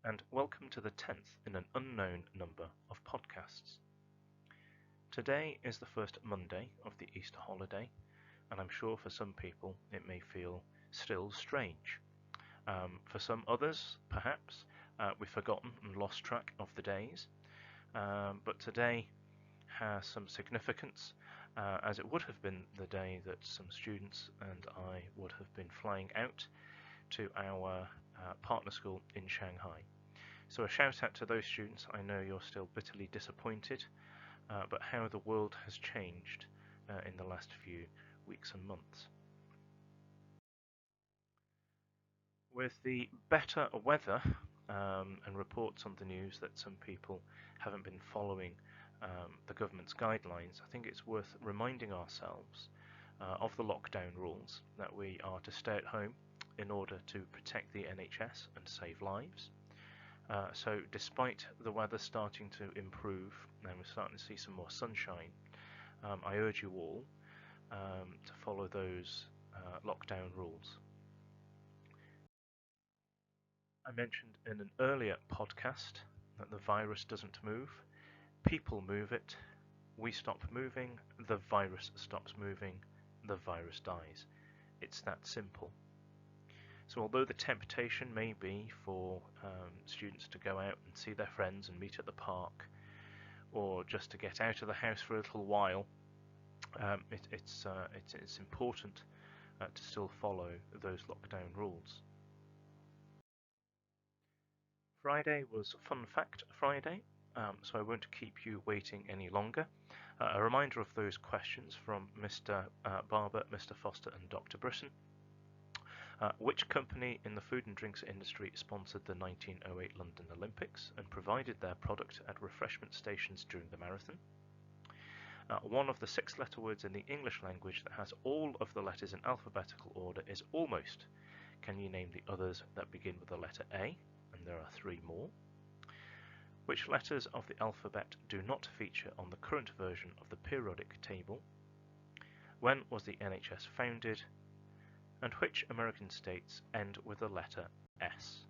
and welcome to the 10th in an unknown number of podcasts. Today is the first Monday of the Easter holiday, and I'm sure for some people it may feel still strange. For some others, perhaps, we've forgotten and lost track of the days, but today has some significance, as it would have been the day that some students and I would have been flying out to our partner school in Shanghai. So a shout out to those students. I know you're still bitterly disappointed, but how the world has changed in the last few weeks and months. With the better weather and reports on the news that some people haven't been following the government's guidelines, I think it's worth reminding ourselves of the lockdown rules, that we are to stay at home in order to protect the NHS and save lives. So despite the weather starting to improve and we're starting to see some more sunshine, I urge you all to follow those lockdown rules. I mentioned in an earlier podcast that the virus doesn't move, people move it, we stop moving, the virus stops moving, the virus dies. It's that simple. So although the temptation may be for students to go out and see their friends and meet at the park, or just to get out of the house for a little while, it's important to still follow those lockdown rules. Friday was Fun Fact Friday, so I won't keep you waiting any longer. A reminder of those questions from Mr. Barber, Mr. Foster and Dr. Britton. Which company in the food and drinks industry sponsored the 1908 London Olympics and provided their product at refreshment stations during the marathon? One of the 6-letter words in the English language that has all of the letters in alphabetical order is almost. Can you name the others that begin with the letter A? And there are 3 more. Which letters of the alphabet do not feature on the current version of the periodic table? When was the NHS founded? And which American states end with the letter S?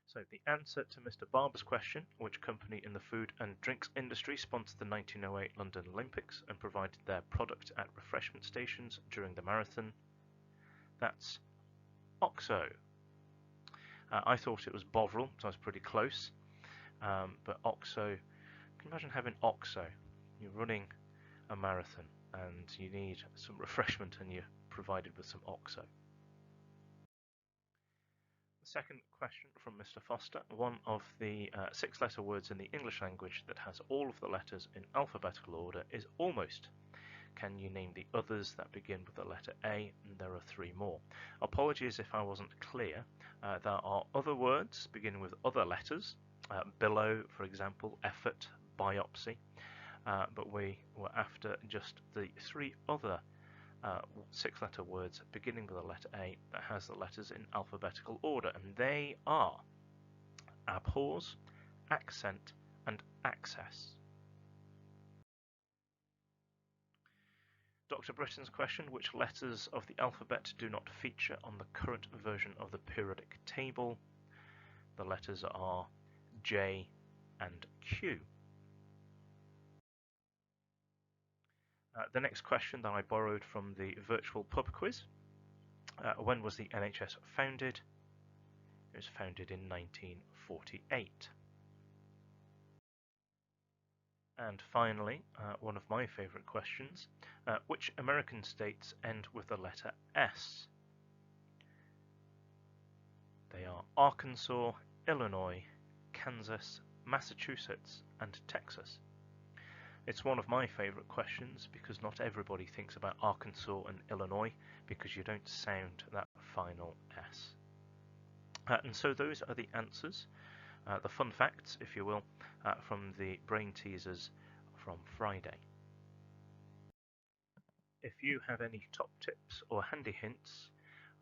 So the answer to Mr. Barber's question, which company in the food and drinks industry sponsored the 1908 London Olympics and provided their product at refreshment stations during the marathon? That's OXO. I thought it was Bovril, so I was pretty close. But OXO, can you imagine having OXO? You're running a marathon and you need some refreshment and you're provided with some OXO. The second question from Mr. Foster, one of the 6-letter words in the English language that has all of the letters in alphabetical order is almost. Can you name the others that begin with the letter A? And there are 3 more. Apologies if I wasn't clear. There are other words beginning with other letters. Billow, for example, effort, biopsy. But we were after just the 3 other 6-letter words beginning with the letter A that has the letters in alphabetical order, and they are abhors, accent, and access. Dr. Britton's question, which letters of the alphabet do not feature on the current version of the periodic table? The letters are J and Q. The next question that I borrowed from the virtual pub quiz. When was the NHS founded? It was founded in 1948. And finally, one of my favourite questions, which American states end with the letter S? They are Arkansas, Illinois, Kansas, Massachusetts, and Texas. It's one of my favourite questions because not everybody thinks about Arkansas and Illinois because you don't sound that final S. And so those are the answers, the fun facts, if you will, from the brain teasers from Friday. If you have any top tips or handy hints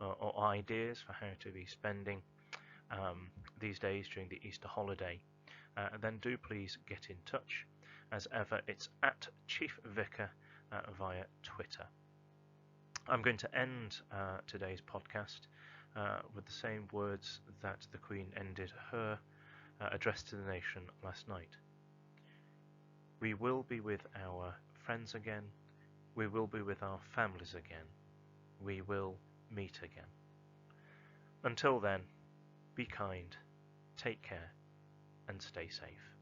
or ideas for how to be spending these days during the Easter holiday, then do please get in touch. As ever, it's at Chief Vicar via Twitter. I'm going to end today's podcast with the same words that the Queen ended her address to the nation last night. We will be with our friends again. We will be with our families again. We will meet again. Until then, be kind, take care, and stay safe.